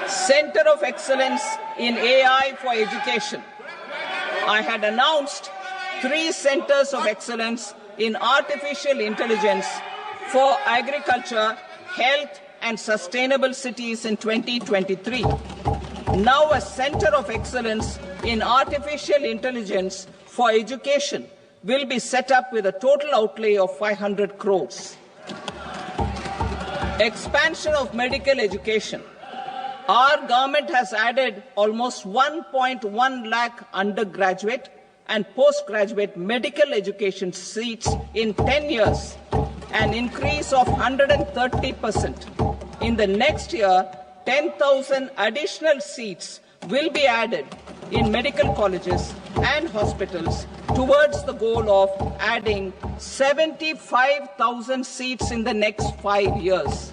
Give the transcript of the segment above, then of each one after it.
Center of Excellence in AI for Education. I had announced 3 centers of excellence in artificial intelligence for agriculture, health, and sustainable cities in 2023. Now a center of excellence in artificial intelligence for education will be set up with a total outlay of 500 crores. Expansion of medical education. Our government has added almost 1.1 lakh undergraduate and postgraduate medical education seats in 10 years, an increase of 130%. In the next year, 10,000 additional seats will be added in medical colleges and hospitals towards the goal of adding 75,000 seats in the next 5 years.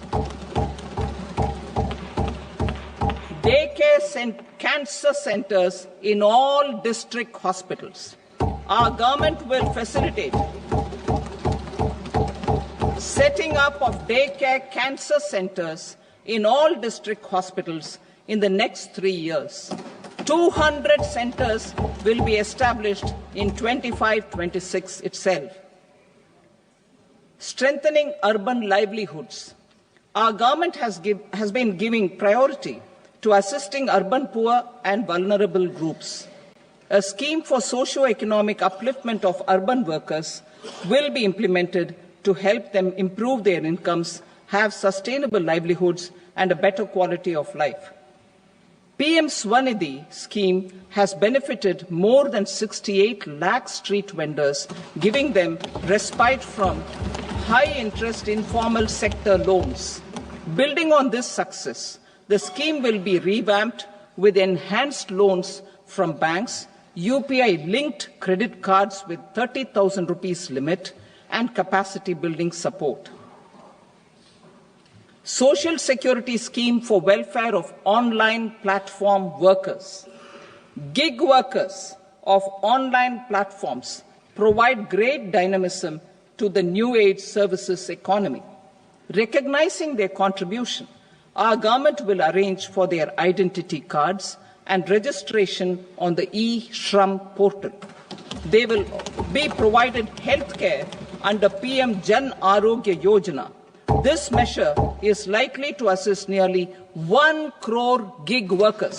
Daycare cancer centers in all district hospitals. Our government will facilitate setting up of daycare cancer centers in all district hospitals in the next 3 years. 200 centers will be established in 25-26 itself. Strengthening urban livelihoods. Our government has been giving priority to assisting urban poor and vulnerable groups. A scheme for socio-economic upliftment of urban workers will be implemented to help them improve their incomes, have sustainable livelihoods, and a better quality of life. PM Swanidhi scheme has benefited more than 68 lakh street vendors, giving them respite from high-interest informal sector loans. Building on this success, the scheme will be revamped with enhanced loans from banks, UPI-linked credit cards with 30,000 rupees limit, and capacity building support. Social Security Scheme for welfare of online platform workers. Gig workers of online platforms provide great dynamism to the new age services economy. Recognizing their contribution, our government will arrange for their identity cards and registration on the e-Shram portal. They will be provided healthcare under PM Jan Arogya Yojana. This measure is likely to assist nearly 1 crore gig workers.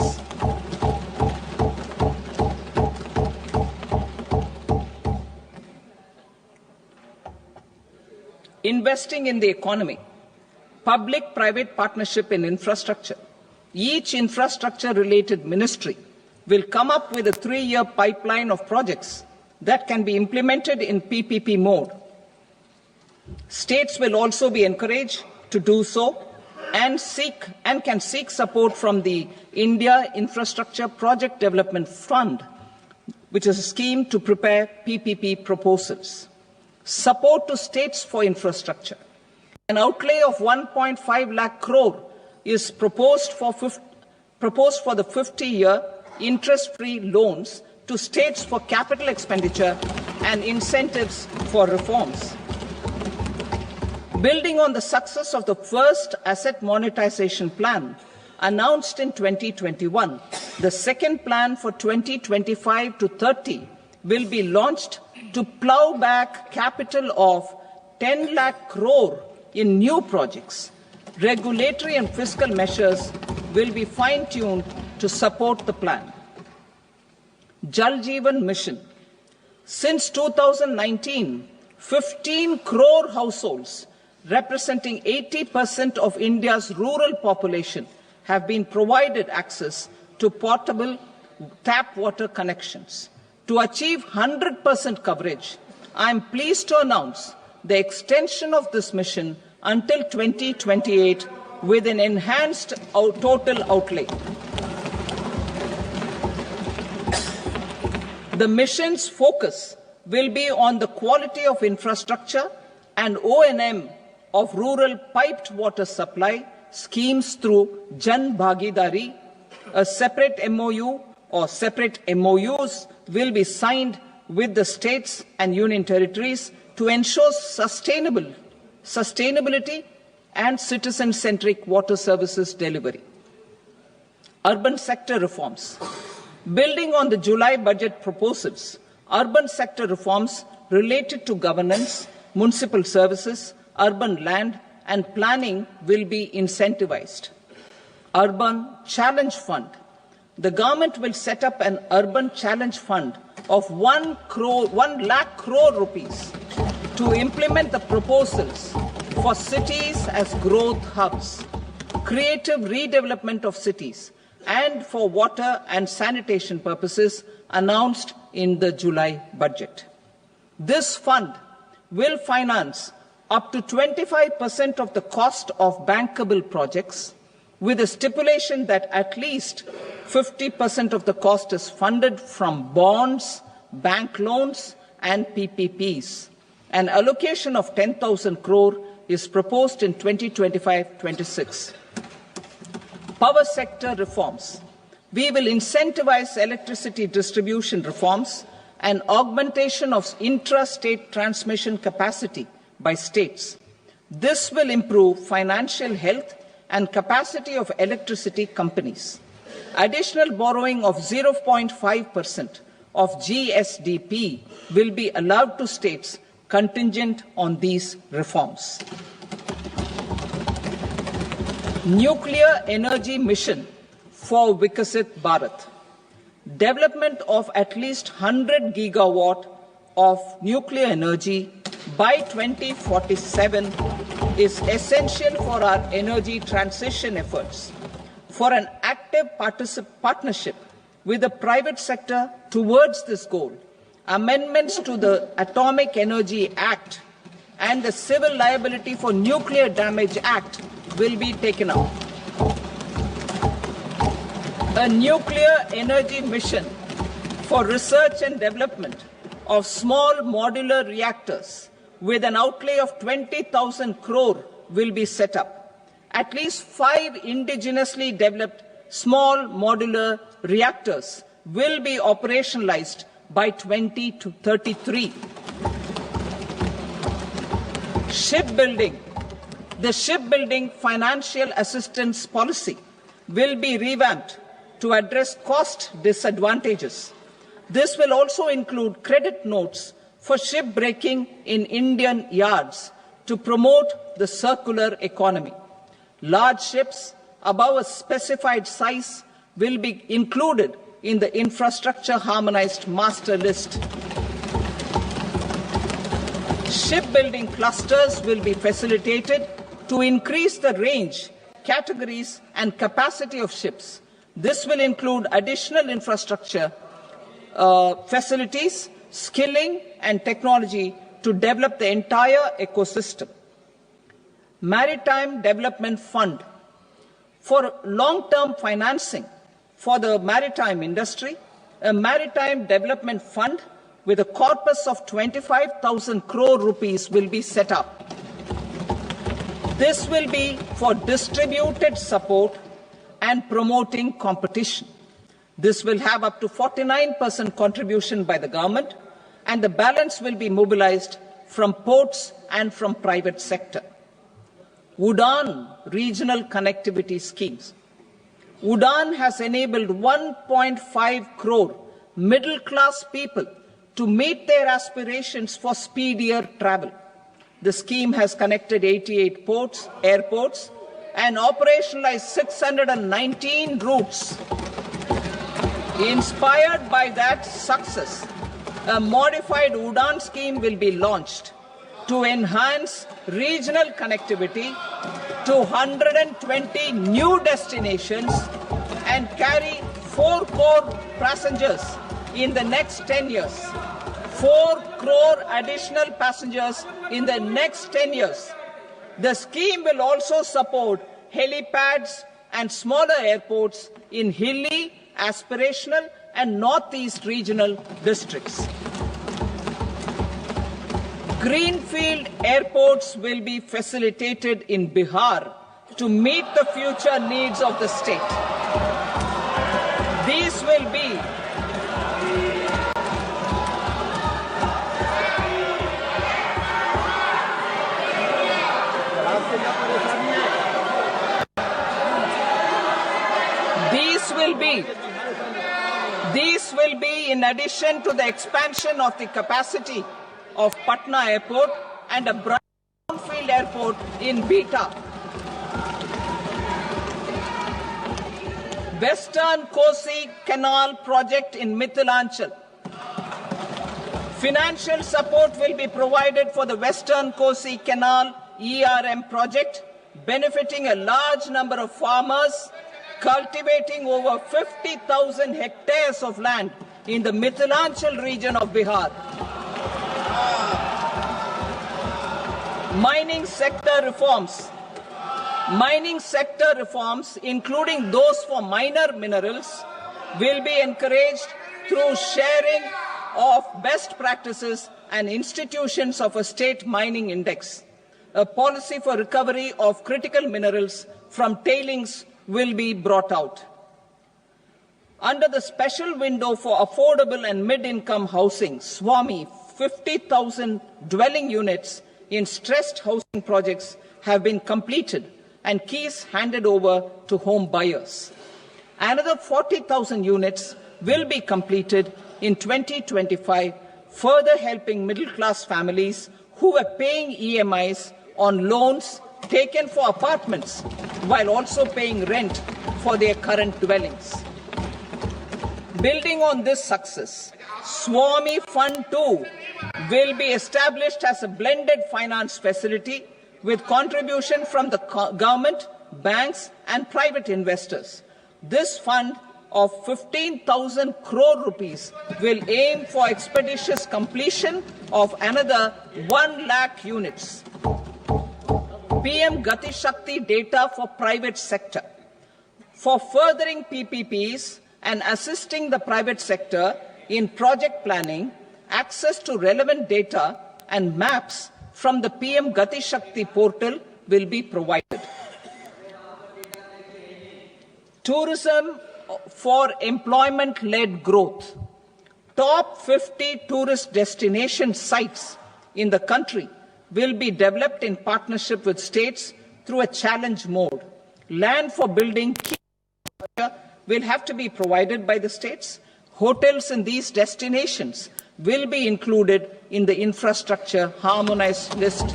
Investing in the economy. Public-private partnership in infrastructure. Each infrastructure-related ministry will come up with a 3-year pipeline of projects that can be implemented in PPP mode. States will also be encouraged to do so and can seek support from the India Infrastructure Project Development Fund, which is a scheme to prepare PPP proposals. Support to states for infrastructure. An outlay of 1.5 lakh crore is proposed for the 50-year interest-free loans to states for capital expenditure and incentives for reforms. Building on the success of the first asset monetization plan announced in 2021, the second plan for 2025 to 30 will be launched to plow back capital of 10 lakh crore in new projects. Regulatory and fiscal measures will be fine-tuned to support the plan. Jal Jeevan Mission. Since 2019, 15 crore households representing 80% of India's rural population have been provided access to portable tap water connections. To achieve 100% coverage, I am pleased to announce the extension of this mission until 2028 with an enhanced total outlay. The mission's focus will be on the quality of infrastructure and O&M of rural piped water supply schemes through Jan Bhagidari. A separate MOU or separate MOUs will be signed with the states and union territories to ensure sustainability and citizen-centric water services delivery. Urban sector reforms. Building on the July budget proposals, urban sector reforms related to governance, municipal services, urban land and planning will be incentivized. Urban Challenge Fund. The government will set up an urban challenge fund of 1 lakh crore rupees to implement the proposals for cities as growth hubs, creative redevelopment of cities, and for water and sanitation purposes announced in the July budget. This fund will finance up to 25% of the cost of bankable projects, with a stipulation that at least 50% of the cost is funded from bonds, bank loans, and PPPs. An allocation of 10,000 crore is proposed in 2025-26. Power sector reforms. We will incentivize electricity distribution reforms and augmentation of intra-state transmission capacity by states. This will improve financial health and capacity of electricity companies. Additional borrowing of 0.5% of GSDP will be allowed to states contingent on these reforms. Nuclear energy mission for Vikasit Bharat. Development of at least 100 gigawatt of nuclear energy by 2047 is essential for our energy transition efforts. For an active partnership with the private sector towards this goal, amendments to the Atomic Energy Act and the Civil Liability for Nuclear Damage Act will be taken up. A nuclear energy mission for research and development of small modular reactors with an outlay of 20,000 crore will be set up. At least 5 indigenously developed small modular reactors will be operationalized by 2033. Shipbuilding. The shipbuilding financial assistance policy will be revamped to address cost disadvantages. This will also include credit notes for shipbreaking in Indian yards to promote the circular economy. Large ships above a specified size will be included in the infrastructure harmonized master list. Shipbuilding clusters will be facilitated to increase the range, categories, and capacity of ships. This will include additional infrastructure, facilities, skilling, and technology to develop the entire ecosystem. Maritime Development Fund. For long-term financing for the maritime industry, a Maritime Development Fund with a corpus of 25,000 crore rupees will be set up. This will be for distributed support and promoting competition. This will have up to 49% contribution by the government, and the balance will be mobilized from ports and from private sector. UDAN regional connectivity schemes. UDAN has enabled 1.5 crore middle-class people to meet their aspirations for speedier travel. The scheme has connected 88 airports, and operationalized 619 routes. Inspired by that success, a modified UDAN scheme will be launched to enhance regional connectivity to 120 new destinations and carry 4 crore passengers in the next 10 years. 4 crore additional passengers in the next 10 years. The scheme will also support helipads and smaller airports in hilly, aspirational, and northeast regional districts. Greenfield airports will be facilitated in Bihar to meet the future needs of the state. These will be These will be in addition to the expansion of the capacity of Patna Airport and a brownfield airport in Beta. Western Kosi Canal project in Mithilanchal. Financial support will be provided for the Western Kosi Canal ERM project, benefiting a large number of farmers, cultivating over 50,000 hectares of land in the Mithilanchal region of Bihar. Mining sector reforms, including those for minor minerals, will be encouraged through sharing of best practices and institutions of a state mining index. A policy for recovery of critical minerals from tailings will be brought out. Under the special window for affordable and mid-income housing, SWAMI, 50,000 dwelling units in stressed housing projects have been completed and keys handed over to home buyers. Another 40,000 units will be completed in 2025, further helping middle-class families who were paying EMIs on loans taken for apartments while also paying rent for their current dwellings. Building on this success, SWAMI Fund 2 will be established as a blended finance facility with contribution from the government, banks and private investors. This fund of 15,000 crore rupees will aim for expeditious completion of another 1 lakh units. PM Gati Shakti data for private sector. For furthering PPPs and assisting the private sector in project planning, access to relevant data and maps from the PM Gati Shakti portal will be provided. Tourism for employment-led growth. Top 50 tourist destination sites in the country will be developed in partnership with states through a challenge mode. Land for building key infrastructure will have to be provided by the states. Hotels in these destinations will be included in the infrastructure harmonized list.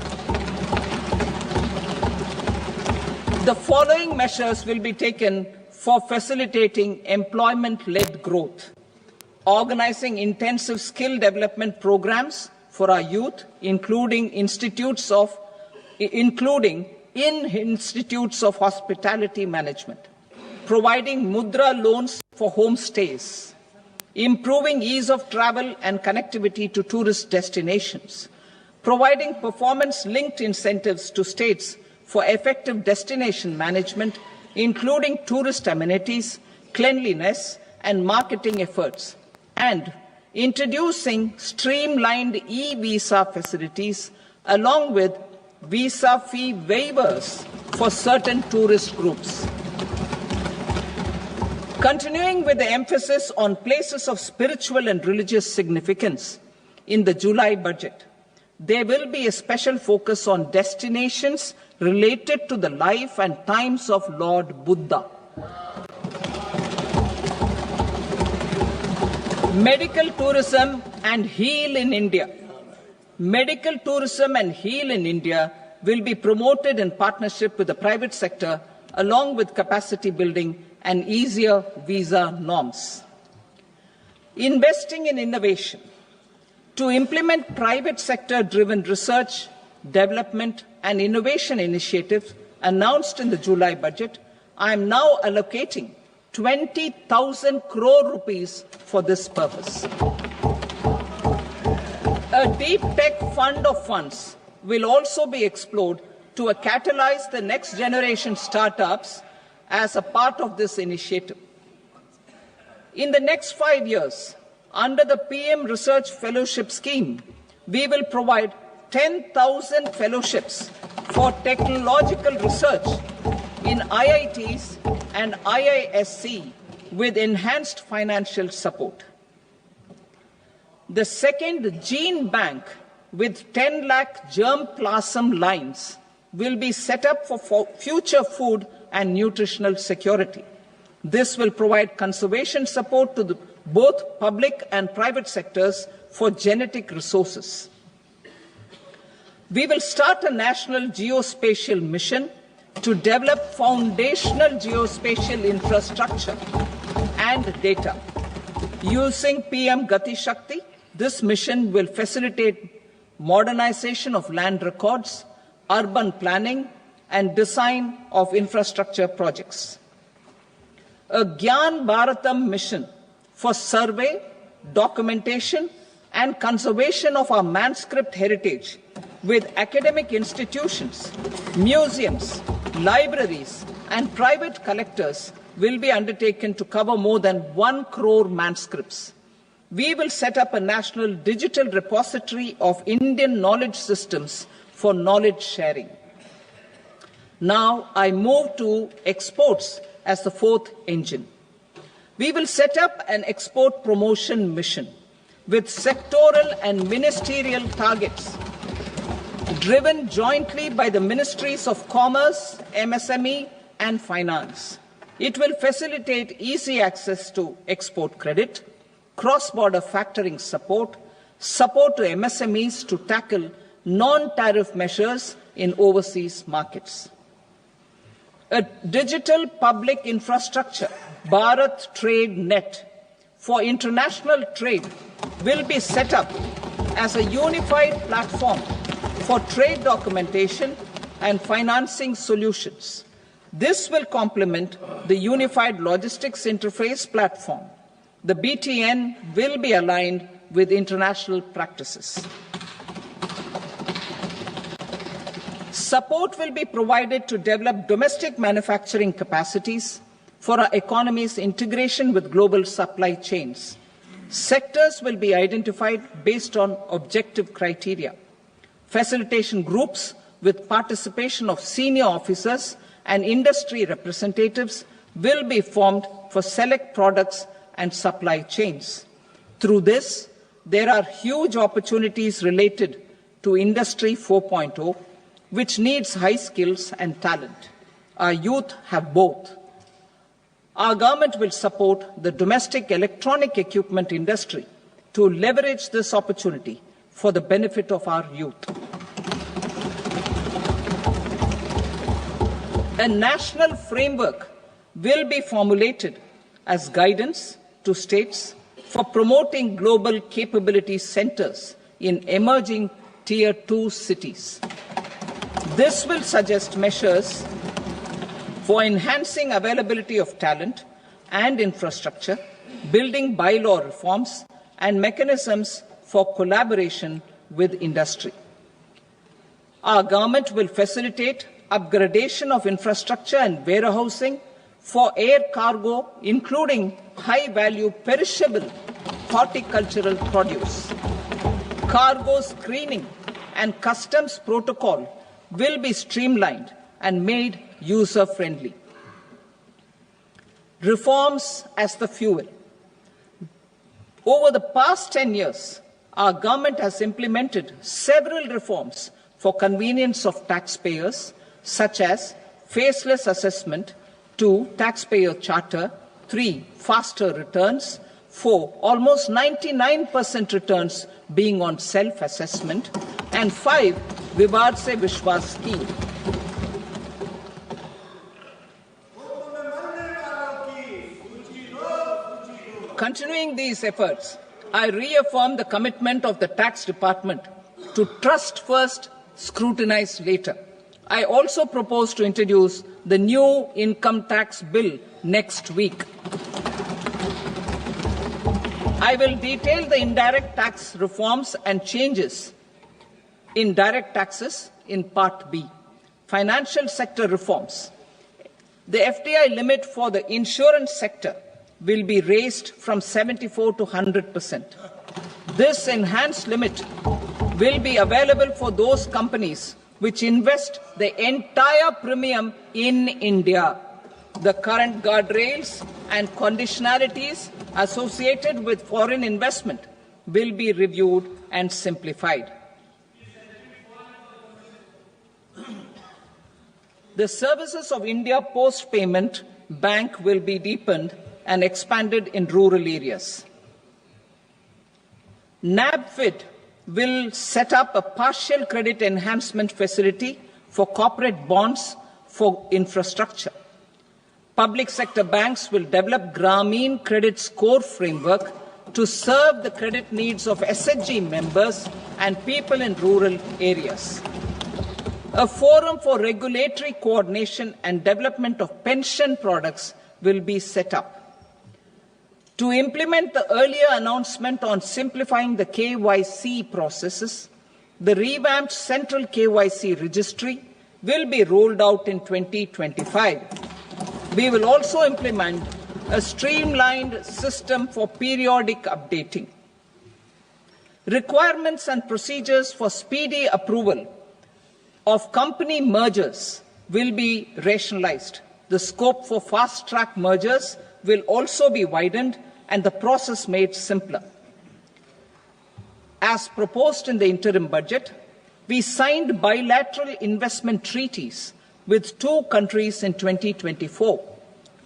The following measures will be taken for facilitating employment-led growth. Organizing intensive skill development programs for our youth, including in institutes of hospitality management. Providing mudra loans for homestays. Improving ease of travel and connectivity to tourist destinations. Providing performance-linked incentives to states for effective destination management, including tourist amenities, cleanliness, and marketing efforts. And introducing streamlined e-visa facilities along with visa fee waivers for certain tourist groups. Continuing with the emphasis on places of spiritual and religious significance, in the July budget, there will be a special focus on destinations related to the life and times of Lord Buddha. Medical tourism and heal in India. Medical tourism and heal in India will be promoted in partnership with the private sector, along with capacity building and easier visa norms. Investing in innovation. To implement private sector-driven research, development and innovation initiatives announced in the July budget, I am now allocating 20,000 crore rupees for this purpose. A deep tech fund of funds will also be explored to catalyze the next generation startups as a part of this initiative. In the next 5 years, under the PM Research Fellowship Scheme, we will provide 10,000 fellowships for technological research in IITs and IISc with enhanced financial support. The second gene bank with 10 lakh germplasm lines will be set up for future food and nutritional security. This will provide conservation support to both public and private sectors for genetic resources. We will start a national geospatial mission to develop foundational geospatial infrastructure and data. Using PM Gati Shakti, this mission will facilitate modernization of land records, urban planning, and design of infrastructure projects. A Gyan Bharatam mission for survey, documentation, and conservation of our manuscript heritage with academic institutions, museums, libraries, and private collectors will be undertaken to cover more than 1 crore manuscripts. We will set up a national digital repository of Indian knowledge systems for knowledge sharing. Now I move to exports as the fourth engine. We will set up an export promotion mission with sectoral and ministerial targets driven jointly by the Ministries of Commerce, MSME, and Finance. It will facilitate easy access to export credit, cross-border factoring support, support to MSMEs to tackle non-tariff measures in overseas markets. A digital public infrastructure, Bharat Trade Net, for international trade will be set up as a unified platform for trade documentation and financing solutions. This will complement the Unified Logistics Interface platform. The BTN will be aligned with international practices. Support will be provided to develop domestic manufacturing capacities for our economy's integration with global supply chains. Sectors will be identified based on objective criteria. Facilitation groups with participation of senior officers and industry representatives will be formed for select products and supply chains. Through this, there are huge opportunities related to Industry 4.0, which needs high skills and talent. Our youth have both. Our government will support the domestic electronic equipment industry to leverage this opportunity for the benefit of our youth. A national framework will be formulated as guidance to states for promoting global capability centers in emerging Tier 2 cities. This will suggest measures for enhancing availability of talent and infrastructure, building bylaw reforms, and mechanisms for collaboration with industry. Our government will facilitate upgradation of infrastructure and warehousing for air cargo, including high-value perishable horticultural produce. Cargo screening and customs protocol will be streamlined and made user-friendly. Reforms as the fuel. Over the past 10 years, our government has implemented several reforms for convenience of taxpayers, such as faceless assessment, 2, taxpayer charter, 3, faster returns, 4, almost 99% returns being on self-assessment, and 5, Vivad Se Vishwas scheme. Continuing these efforts, I reaffirm the commitment of the Tax Department to trust first, scrutinize later. I also propose to introduce the new income tax bill next week. I will detail the indirect tax reforms and changes in direct taxes in Part B. Financial sector reforms. The FDI limit for the insurance sector will be raised from 74 to 100%. This enhanced limit will be available for those companies which invest the entire premium in India. The current guardrails and conditionalities associated with foreign investment will be reviewed and simplified. The services of India post payment bank will be deepened and expanded in rural areas. NABFID will set up a partial credit enhancement facility for corporate bonds for infrastructure. Public sector banks will develop Grameen Credit Score framework to serve the credit needs of SHG members and people in rural areas. A forum for regulatory coordination and development of pension products will be set up. To implement the earlier announcement on simplifying the KYC processes, the revamped Central KYC Registry will be rolled out in 2025. We will also implement a streamlined system for periodic updating. Requirements and procedures for speedy approval of company mergers will be rationalized. The scope for fast-track mergers will also be widened and the process made simpler. As proposed in the interim budget, we signed bilateral investment treaties with 2 countries in 2024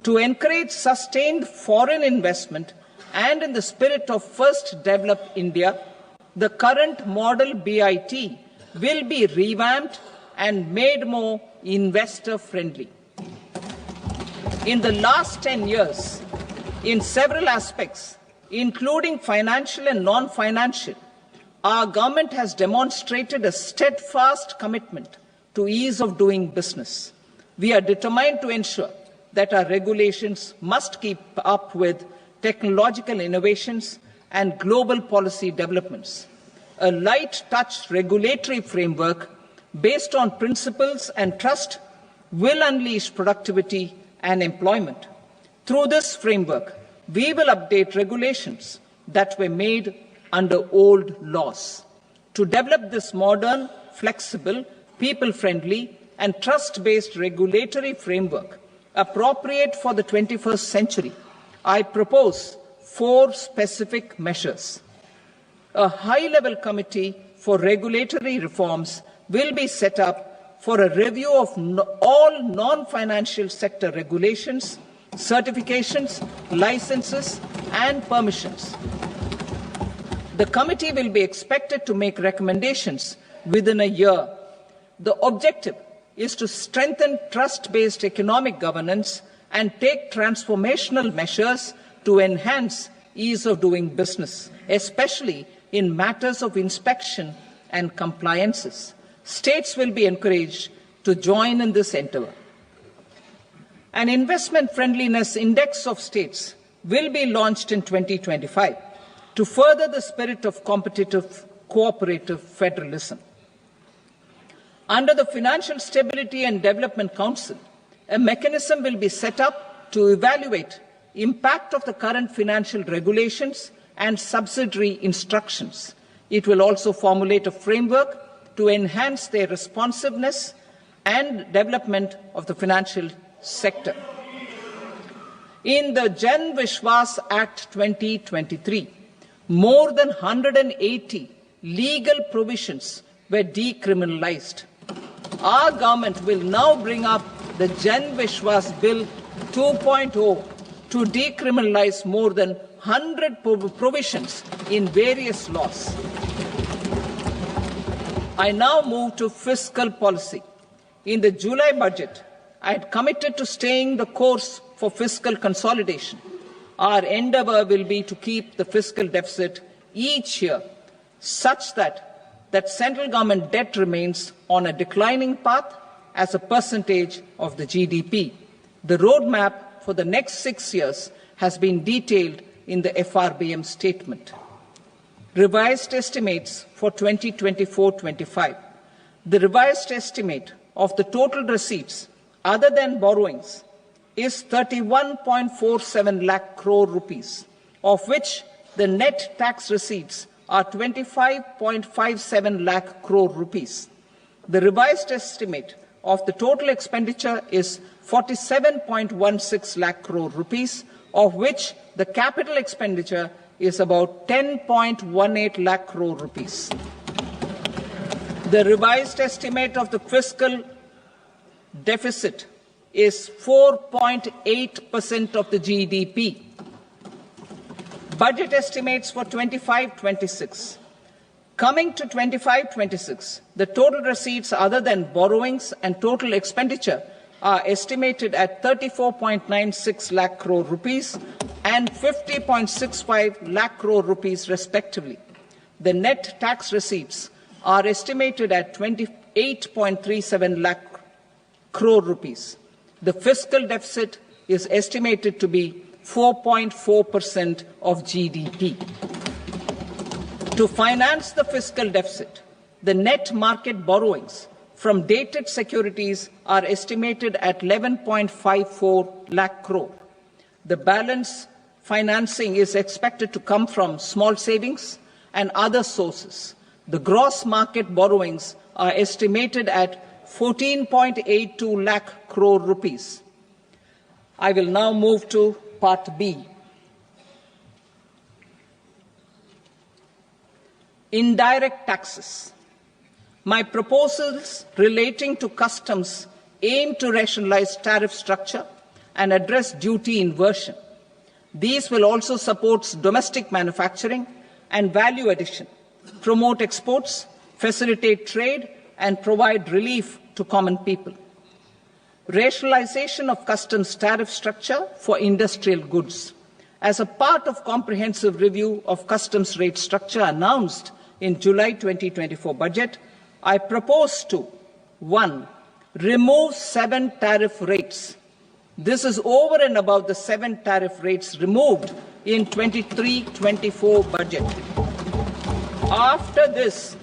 to encourage sustained foreign investment, and in the spirit of First Develop India, the current model BIT will be revamped and made more investor-friendly. In the last 10 years, in several aspects, including financial and non-financial, our government has demonstrated a steadfast commitment to ease of doing business. We are determined to ensure that our regulations must keep up with technological innovations and global policy developments. A light-touch regulatory framework based on principles and trust will unleash productivity and employment. Through this framework, we will update regulations that were made under old laws. To develop this modern, flexible, people-friendly and trust-based regulatory framework appropriate for the 21st century, I propose 4 specific measures. A high-level committee for regulatory reforms will be set up for a review of all non-financial sector regulations, certifications, licenses, and permissions. The committee will be expected to make recommendations within a year. The objective is to strengthen trust-based economic governance and take transformational measures to enhance ease of doing business, especially in matters of inspection and compliances. States will be encouraged to join in this endeavour. An investment friendliness index of states will be launched in 2025 to further the spirit of competitive, cooperative federalism. Under the Financial Stability and Development Council, a mechanism will be set up to evaluate impact of the current financial regulations and subsidiary instructions. It will also formulate a framework to enhance their responsiveness and development of the financial sector. In the Jan Vishwas Act 2023, more than 180 legal provisions were decriminalized. Our government will now bring up the Jan Vishwas Bill 2.0 to decriminalize more than 100 provisions in various laws. I now move to fiscal policy. In the July budget, I had committed to staying the course for fiscal consolidation. Our endeavour will be to keep the fiscal deficit each year such that central government debt remains on a declining path as a percentage of the GDP. The roadmap for the next 6 years has been detailed in the FRBM statement. Revised estimates for 2024-25. The revised estimate of the total receipts other than borrowings is 31.47 lakh crore rupees, of which the net tax receipts are 25.57 lakh crore rupees. The revised estimate of the total expenditure is 47.16 lakh crore rupees, of which the capital expenditure is about 10.18 lakh crore rupees. The revised estimate of the fiscal deficit is 4.8% of the GDP. Budget estimates for 25-26. Coming to 25-26, the total receipts other than borrowings and total expenditure are estimated at 34.96 lakh crore rupees and 50.65 lakh crore rupees respectively. The net tax receipts are estimated at 28.37 lakh crore rupees. The fiscal deficit is estimated to be 4.4% of GDP. To finance the fiscal deficit, the net market borrowings from dated securities are estimated at 11.54 lakh crore. The balance financing is expected to come from small savings and other sources. The gross market borrowings are estimated at 14.82 lakh crore rupees. I will now move to Part B. Indirect taxes. My proposals relating to customs aim to rationalize tariff structure and address duty inversion. These will also support domestic manufacturing and value addition, promote exports, facilitate trade, and provide relief to common people. Rationalization of customs tariff structure for industrial goods. As a part of comprehensive review of customs rate structure announced in July 2024 budget, I propose to 1. Remove 7 tariff rates. This is over and above the 7 tariff rates removed in 23-24 budget. After this,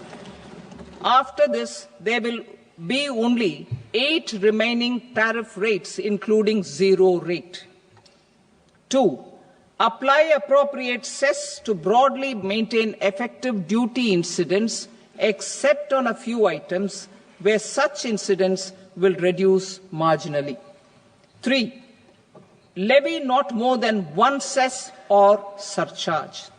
there will be only 8 remaining tariff rates, including 0 rate. 2. Apply appropriate cess to broadly maintain effective duty incidence, except on a few items where such incidence will reduce marginally. 3. Levy not more than 1 cess or surcharge.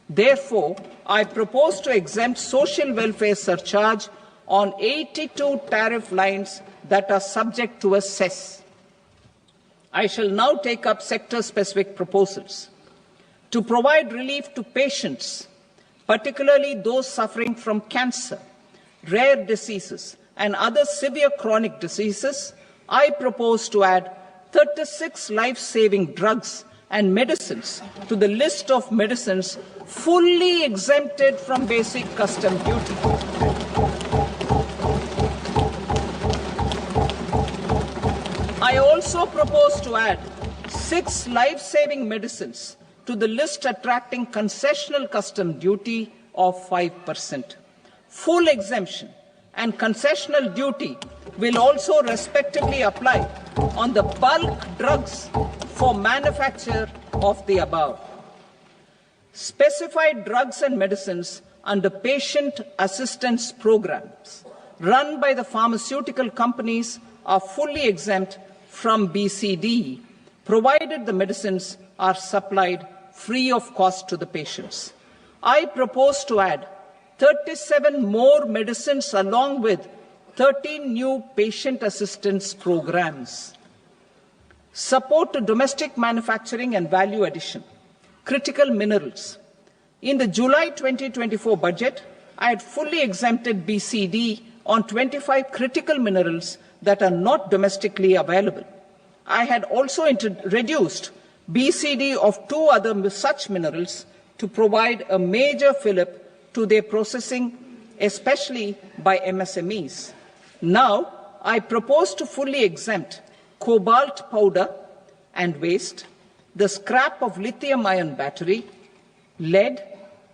Therefore, I propose to exempt social welfare surcharge on 82 tariff lines that are subject to a cess. I shall now take up sector-specific proposals. To provide relief to patients, particularly those suffering from cancer, rare diseases, and other severe chronic diseases, I propose to add 36 life-saving drugs and medicines to the list of medicines fully exempted from basic custom duty. I also propose to add 6 life-saving medicines to the list attracting concessional custom duty of 5%. Full exemption and concessional duty will also respectively apply on the bulk drugs for manufacture of the above. Specified drugs and medicines under patient assistance programs run by the pharmaceutical companies are fully exempt from BCD, provided the medicines are supplied free of cost to the patients. I propose to add 37 more medicines along with 13 new patient assistance programs. Support to domestic manufacturing and value addition. Critical minerals. In the July 2024 budget, I had fully exempted BCD on 25 critical minerals that are not domestically available. I had also reduced BCD of 2 other such minerals to provide a major fillip to their processing, especially by MSMEs. Now, I propose to fully exempt cobalt powder and waste, the scrap of lithium-ion battery, lead,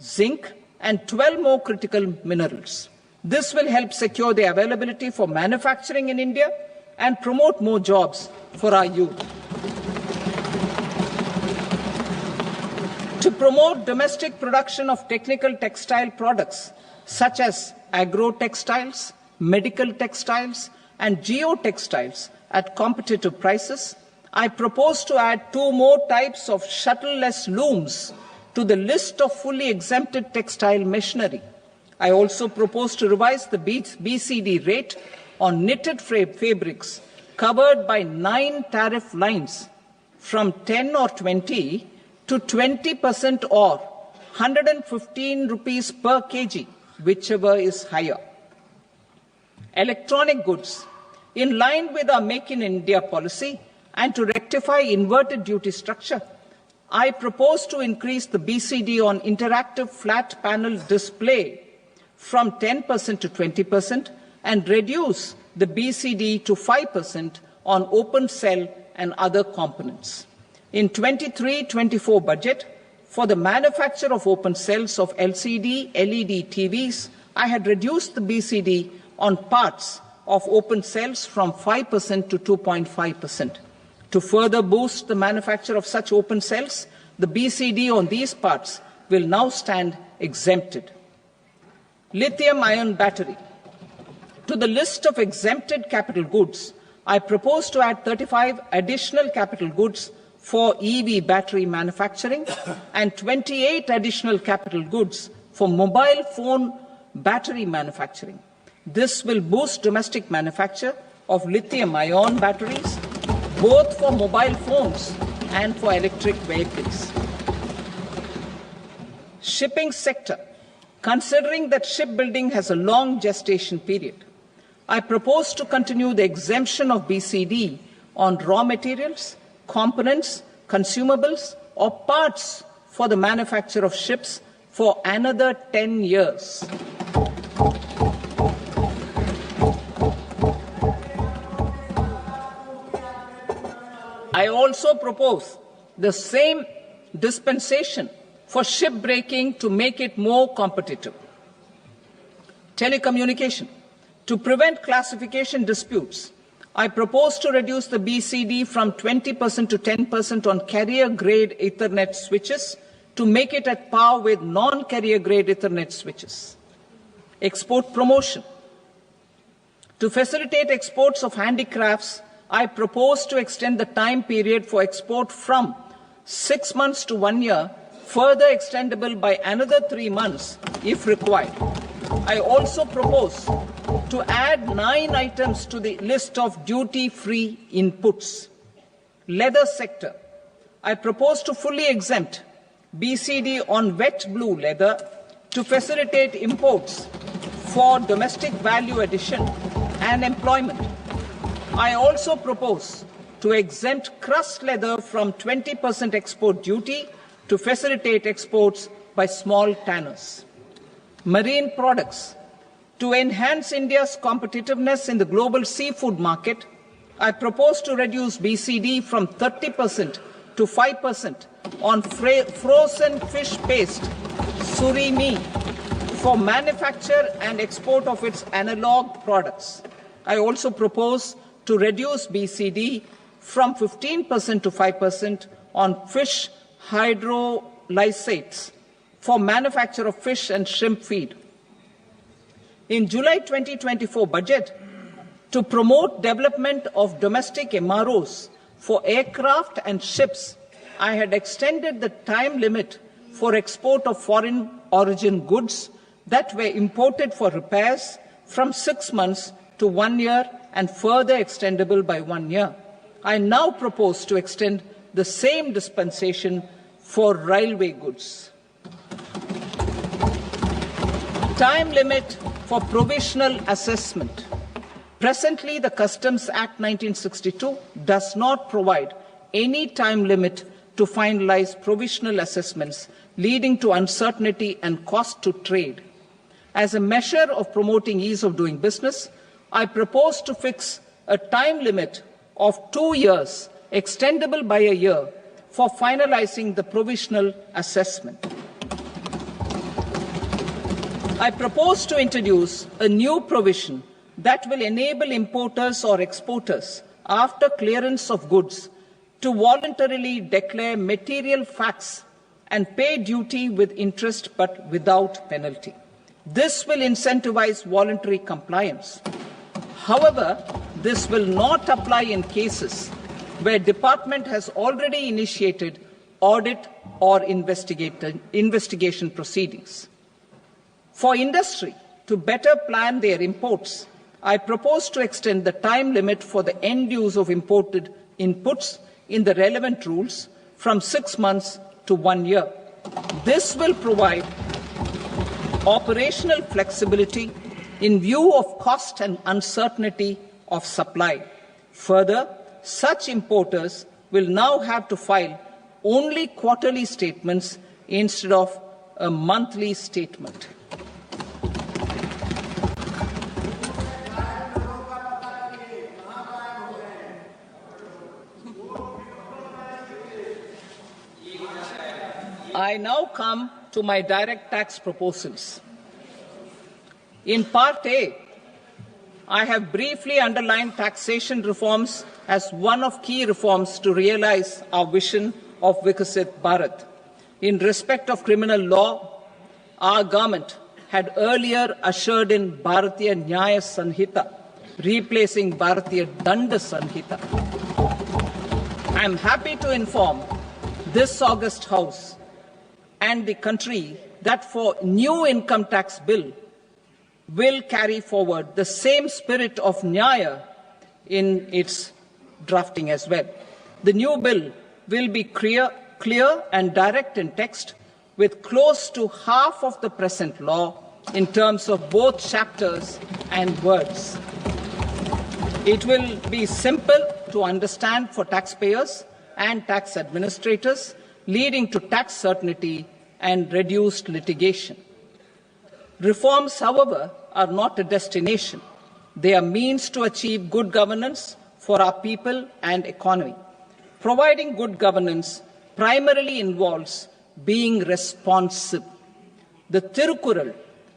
zinc, and 12 more critical minerals. This will help secure their availability for manufacturing in India and promote more jobs for our youth. To promote domestic production of technical textile products such as agro-textiles, medical textiles, and geotextiles at competitive prices, I propose to add 2 more types of shuttle-less looms to the list of fully exempted textile machinery. I also propose to revise the BCD rate on knitted fabrics covered by 9 tariff lines from 10 or 20 to 20% or 115 rupees per kg, whichever is higher. Electronic goods, in line with our Make in India policy and to rectify inverted duty structure, I propose to increase the BCD on interactive flat panel display from 10% to 20% and reduce the BCD to 5% on open cell and other components. In 23-24 budget, for the manufacture of open cells of LCD, LED TVs, I had reduced the BCD on parts of open cells from 5% to 2.5%. To further boost the manufacture of such open cells, the BCD on these parts will now stand exempted. Lithium-ion battery. To the list of exempted capital goods, I propose to add 35 additional capital goods for EV battery manufacturing and 28 additional capital goods for mobile phone battery manufacturing. This will boost domestic manufacture of lithium-ion batteries, both for mobile phones and for electric vehicles. Shipping sector. Considering that shipbuilding has a long gestation period, I propose to continue the exemption of BCD on raw materials, components, consumables, or parts for the manufacture of ships for another 10 years. I also propose the same dispensation for shipbreaking to make it more competitive. Telecommunication. To prevent classification disputes, I propose to reduce the BCD from 20% to 10% on carrier-grade Ethernet switches to make it at par with non-carrier-grade Ethernet switches. Export promotion. To facilitate exports of handicrafts, I propose to extend the time period for export from 6 months to 1 year, further extendable by another 3 months if required. I also propose to add 9 items to the list of duty-free inputs. Leather sector. I propose to fully exempt BCD on wet blue leather to facilitate imports for domestic value addition and employment. I also propose to exempt crust leather from 20% export duty to facilitate exports by small tanners. Marine products. To enhance India's competitiveness in the global seafood market, I propose to reduce BCD from 30% to 5% on frozen fish paste, surimi, for manufacture and export of its analog products. I also propose to reduce BCD from 15% to 5% on fish hydrolysates for manufacture of fish and shrimp feed. In July 2024 budget, to promote development of domestic MROs for aircraft and ships, I had extended the time limit for export of foreign origin goods that were imported for repairs from 6 months to 1 year and further extendable by 1 year. I now propose to extend the same dispensation for railway goods. Time limit for provisional assessment. Presently, the Customs Act 1962 does not provide any time limit to finalize provisional assessments, leading to uncertainty and cost to trade. As a measure of promoting ease of doing business, I propose to fix a time limit of 2 years, extendable by a year, for finalizing the provisional assessment. I propose to introduce a new provision that will enable importers or exporters, after clearance of goods, to voluntarily declare material facts and pay duty with interest but without penalty. This will incentivize voluntary compliance. However, this will not apply in cases where department has already initiated audit or investigation proceedings. For industry to better plan their imports, I propose to extend the time limit for the end use of imported inputs in the relevant rules from 6 months to 1 year. This will provide operational flexibility in view of cost and uncertainty of supply. Further, such importers will now have to file only quarterly statements instead of a monthly statement. I now come to my direct tax proposals. In Part A, I have briefly underlined taxation reforms as one of key reforms to realize our vision of Vikasit Bharat. In respect of criminal law, our government had earlier ushered in Bharatiya Nyaya Sanhita, replacing Bharatiya Danda Sanhita. I am happy to inform this august House and the country that for new income tax bill will carry forward the same spirit of Nyaya in its drafting as well. The new bill will be clear and direct in text, with close to half of the present law in terms of both chapters and words. It will be simple to understand for taxpayers and tax administrators, leading to tax certainty and reduced litigation. Reforms, however, are not a destination. They are means to achieve good governance for our people and economy. Providing good governance primarily involves being responsive. The Tirukural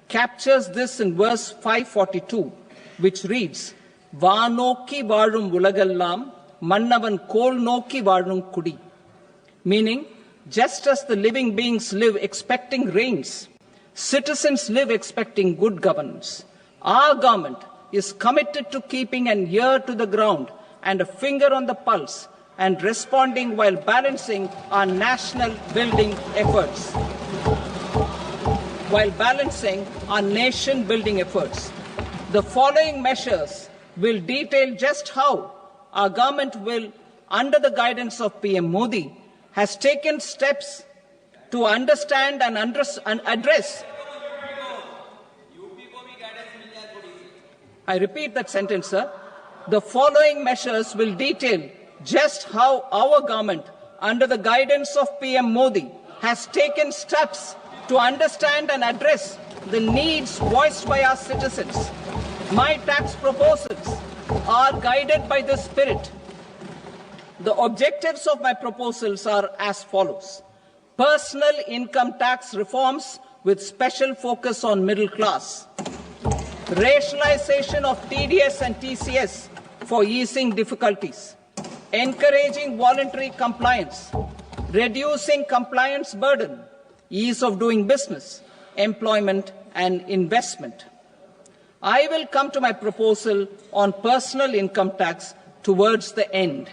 captures this in verse 542, which reads, "Vaanokki vaazhum ulagallam, mannavan kol nokki vaazhum kudi," meaning, just as the living beings live expecting rains, citizens live expecting good governance. Our government is committed to keeping an ear to the ground and a finger on the pulse and responding while balancing our national building efforts. The following measures will detail just how our government will, under the guidance of PM Modi, has taken steps to understand and address. I repeat that sentence, sir. The following measures will detail just how our government, under the guidance of PM Modi, has taken steps to understand and address the needs voiced by our citizens. My tax proposals are guided by this spirit. The objectives of my proposals are as follows. Personal income tax reforms with special focus on middle class. Rationalization of TDS and TCS for easing difficulties. Encouraging voluntary compliance. Reducing compliance burden. Ease of doing business. Employment and investment. I will come to my proposal on personal income tax towards the end.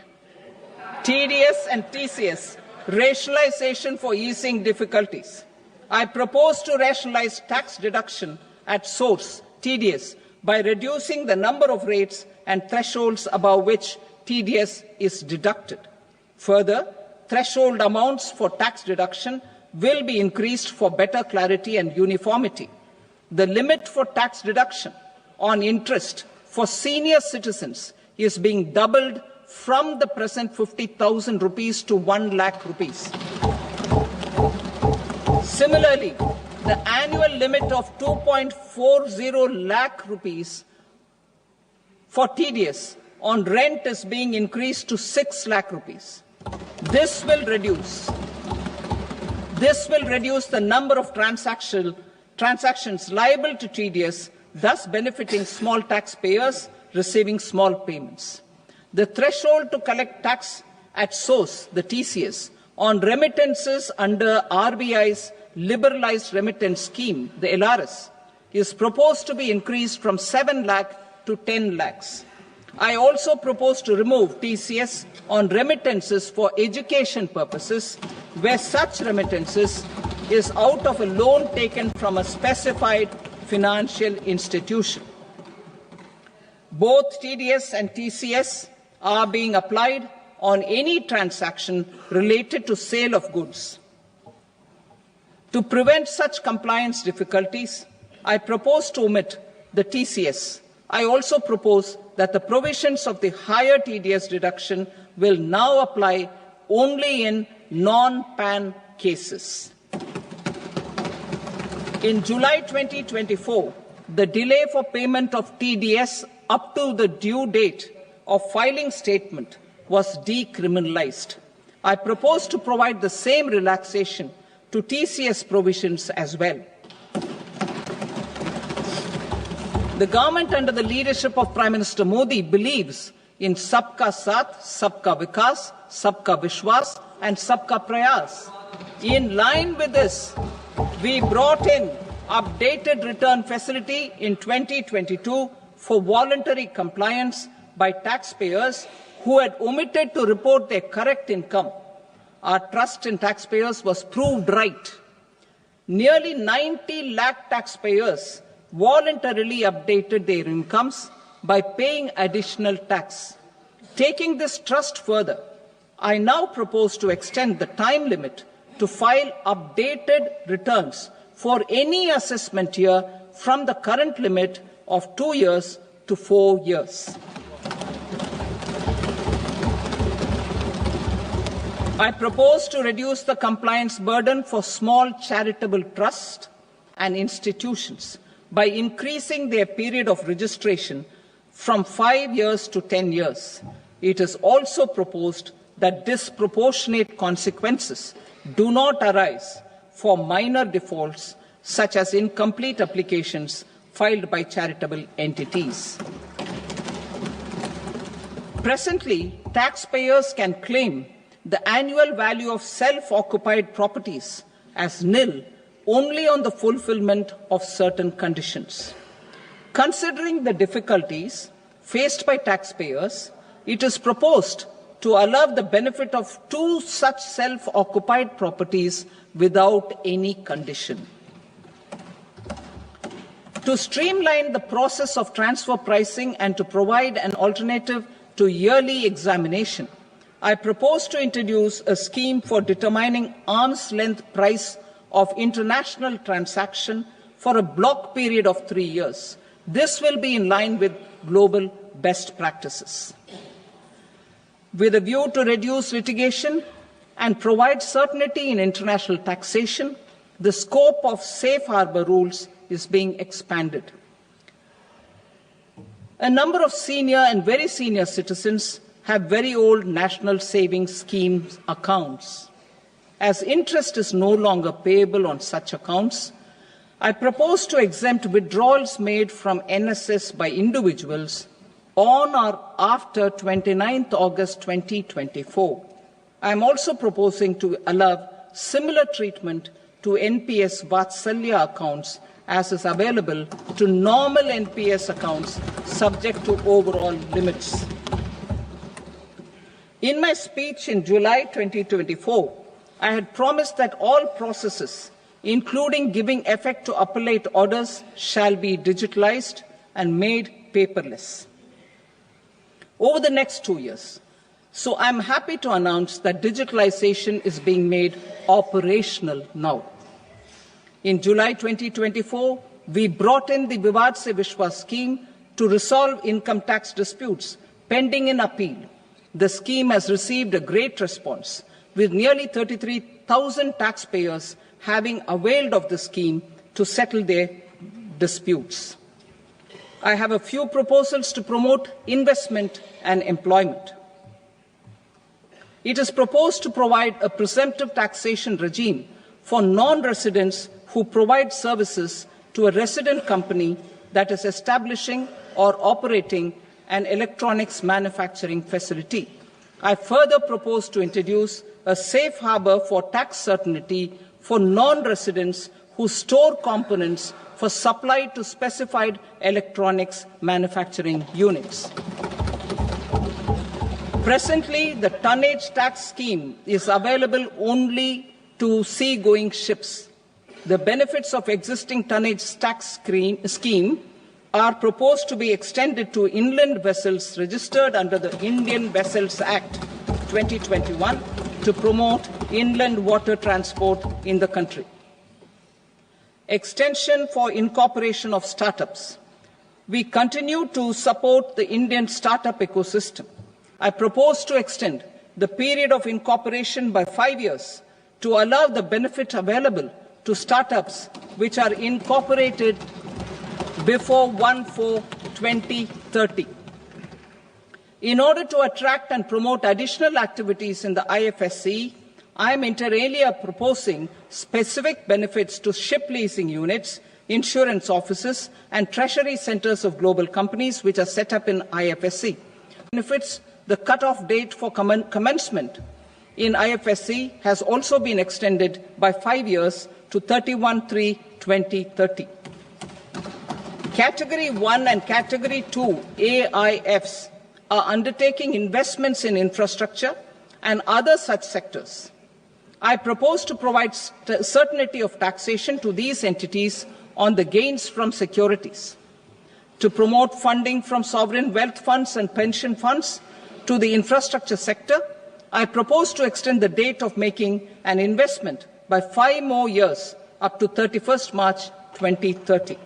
TDS and TCS, rationalization for easing difficulties. I propose to rationalize tax deduction at source, TDS, by reducing the number of rates and thresholds above which TDS is deducted. Further, threshold amounts for tax deduction will be increased for better clarity and uniformity. The limit for tax deduction on interest for senior citizens is being doubled from the present 50,000 rupees to 1 lakh rupees. Similarly, the annual limit of 2.40 lakh rupees for TDS on rent is being increased to 6 lakh rupees. This will reduce the number of transactions liable to TDS, thus benefiting small taxpayers receiving small payments. The threshold to collect tax at source, the TCS, on remittances under RBI's liberalized remittance scheme, the LRS, is proposed to be increased from 7 lakh to 10 lakhs. I also propose to remove TCS on remittances for education purposes, where such remittances is out of a loan taken from a specified financial institution. Both TDS and TCS are being applied on any transaction related to sale of goods. To prevent such compliance difficulties, I propose to omit the TCS. I also propose that the provisions of the higher TDS deduction will now apply only in non-PAN cases. In July 2024, the delay for payment of TDS up to the due date of filing statement was decriminalized. I propose to provide the same relaxation to TCS provisions as well. The government under the leadership of Prime Minister Modi believes in Sabka Saath, Sabka Vikas, Sabka Vishwas and Sabka Prayas. In line with this, we brought in updated return facility in 2022 for voluntary compliance by taxpayers who had omitted to report their correct income. Our trust in taxpayers was proved right. Nearly 90 lakh taxpayers voluntarily updated their incomes by paying additional tax. Taking this trust further, I now propose to extend the time limit to file updated returns for any assessment year from the current limit of 2 years to 4 years. I propose to reduce the compliance burden for small charitable trusts and institutions by increasing their period of registration from 5 years to 10 years. It is also proposed that disproportionate consequences do not arise for minor defaults, such as incomplete applications filed by charitable entities. Presently, taxpayers can claim the annual value of self-occupied properties as nil only on the fulfillment of certain conditions. Considering the difficulties faced by taxpayers, it is proposed to allow the benefit of 2 such self-occupied properties without any condition. To streamline the process of transfer pricing and to provide an alternative to yearly examination, I propose to introduce a scheme for determining arm's length price of international transaction for a block period of 3 years. This will be in line with global best practices. With a view to reduce litigation and provide certainty in international taxation, the scope of safe harbor rules is being expanded. A number of senior and very senior citizens have very old national savings schemes accounts. As interest is no longer payable on such accounts, I propose to exempt withdrawals made from NSS by individuals on or after 29th August 2024. I am also proposing to allow similar treatment to NPS Vatsalya accounts as is available to normal NPS accounts subject to overall limits. In my speech in July 2024, I had promised that all processes, including giving effect to appellate orders, shall be digitalized and made paperless over the next 2 years. So I'm happy to announce that digitalization is being made operational now. In July 2024, we brought in the Vivad Se Vishwas scheme to resolve income tax disputes pending in appeal. The scheme has received a great response, with nearly 33,000 taxpayers having availed of the scheme to settle their disputes. I have a few proposals to promote investment and employment. It is proposed to provide a presumptive taxation regime for non-residents who provide services to a resident company that is establishing or operating an electronics manufacturing facility. I further propose to introduce a safe harbor for tax certainty for non-residents who store components for supply to specified electronics manufacturing units. Presently, the tonnage tax scheme is available only to sea-going ships. The benefits of existing tonnage tax scheme are proposed to be extended to inland vessels registered under the Indian Vessels Act 2021 to promote inland water transport in the country. Extension for incorporation of startups. We continue to support the Indian startup ecosystem. I propose to extend the period of incorporation by 5 years to allow the benefit available to startups which are incorporated before 1/4/2030. In order to attract and promote additional activities in the IFSC, I am inter alia proposing specific benefits to ship leasing units, insurance offices, and treasury centers of global companies which are set up in IFSC. Benefits, the cut-off date for commencement in IFSC has also been extended by 5 years to 31/3/2030. Category 1 and Category 2 AIFs are undertaking investments in infrastructure and other such sectors. I propose to provide certainty of taxation to these entities on the gains from securities, to promote funding from sovereign wealth funds and pension funds to the infrastructure sector. I propose to extend the date of making an investment by 5 more years up to 31st March 2030.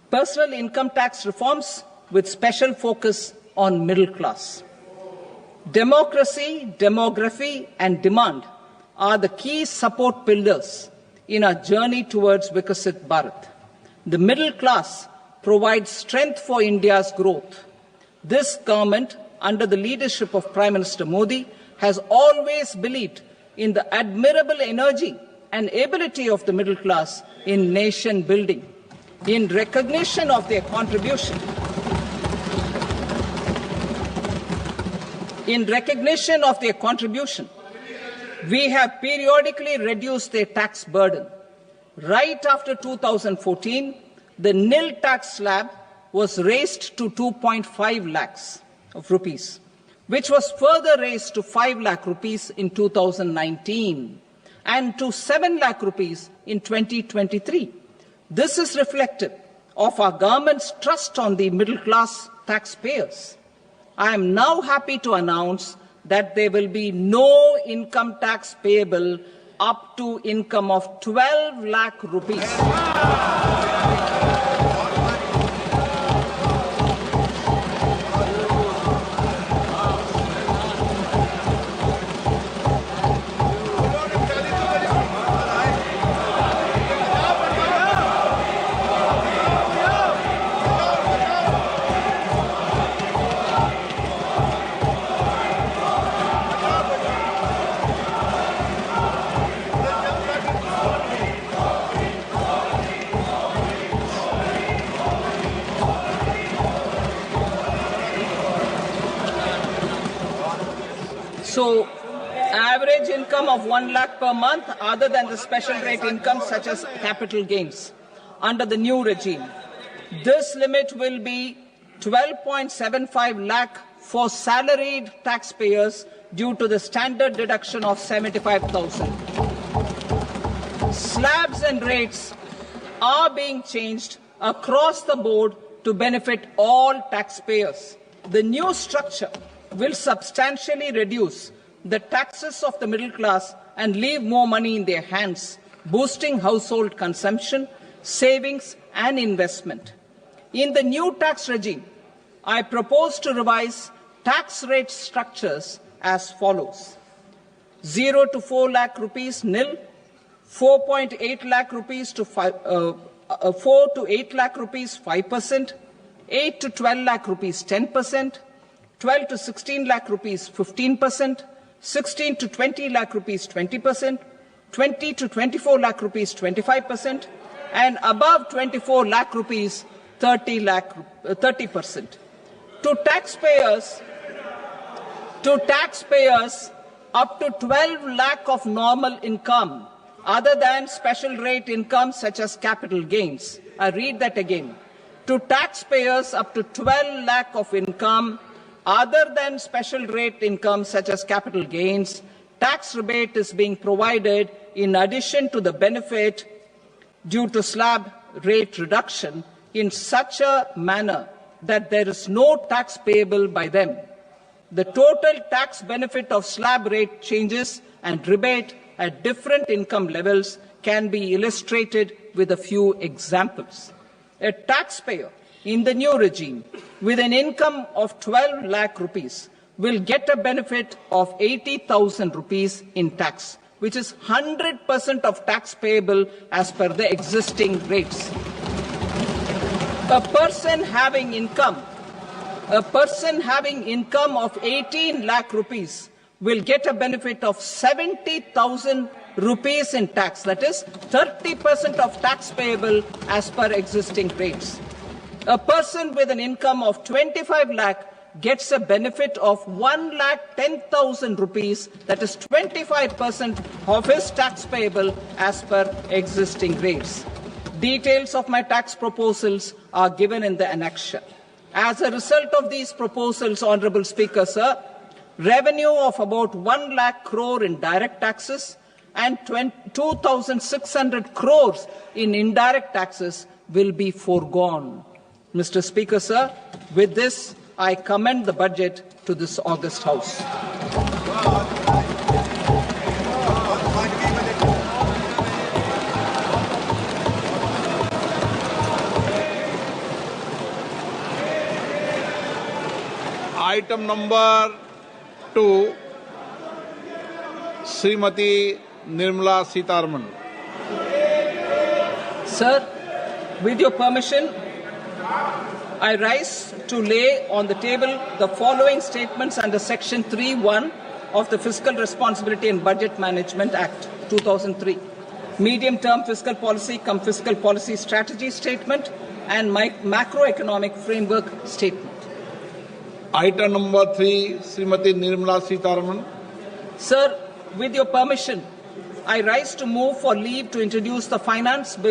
Personal income tax reforms with special focus on middle class. Democracy, demography, and demand are the key support pillars in our journey towards Vikasit Bharat. The middle class provides strength for India's growth. This government, under the leadership of Prime Minister Modi, has always believed in the admirable energy and ability of the middle class in nation building. In recognition of their contribution, we have periodically reduced their tax burden. Right after 2014, the nil tax slab was raised to 2.5 lakhs of rupees, which was further raised to 5 lakh rupees in 2019 and to 7 lakh rupees in 2023. This is reflective of our government's trust on the middle class taxpayers. I am now happy to announce that there will be no income tax payable up to income of 12 lakh rupees. So, average income of 1 lakh per month, other than the special rate income such as capital gains, under the new regime. This limit will be 12.75 lakh for salaried taxpayers due to the standard deduction of 75,000. Slabs and rates are being changed across the board to benefit all taxpayers. The new structure will substantially reduce the taxes of the middle class and leave more money in their hands, boosting household consumption, savings, and investment. In the new tax regime, I propose to revise tax rate structures as follows: 0 to 4 lakh rupees nil, 4.8 lakh rupees to 4 to 8 lakh rupees 5%, 8 to 12 lakh rupees 10%, 12 to 16 lakh rupees 15%, 16 to 20 lakh rupees 20%, 20 to 24 lakh rupees 25%, and above 24 lakh rupees 30%. To taxpayers up to 12 lakh of normal income, other than special rate income such as capital gains. I read that again. To taxpayers up to 12 lakh of income, other than special rate income such as capital gains, tax rebate is being provided in addition to the benefit due to slab rate reduction in such a manner that there is no tax payable by them. The total tax benefit of slab rate changes and rebate at different income levels can be illustrated with a few examples. A taxpayer in the new regime with an income of 12 lakh rupees will get a benefit of 80,000 rupees in tax, which is 100% of tax payable as per the existing rates. A person having income of 18 lakh rupees will get a benefit of 70,000 rupees in tax, that is 30% of tax payable as per existing rates. A person with an income of 25 lakh gets a benefit of 1,10,000 rupees, that is 25% of his tax payable as per existing rates. Details of my tax proposals are given in the annexure. As a result of these proposals, Honourable Speaker, sir, revenue of about 1 lakh crore in direct taxes and 2,600 crores in indirect taxes will be foregone. Mr. Speaker, sir, with this, I commend the budget to this august House. Item number 2, Srimati Nirmala Sitharaman. Sir, with your permission, I rise to lay on the table the following statements under Section 3(1) of the Fiscal Responsibility and Budget Management Act 2003, medium-term fiscal policy cum fiscal policy strategy statement and macroeconomic framework statement. Item number 3, Srimati Nirmala Sitharaman. Sir, with your permission, I rise to move for leave to introduce the Finance Bill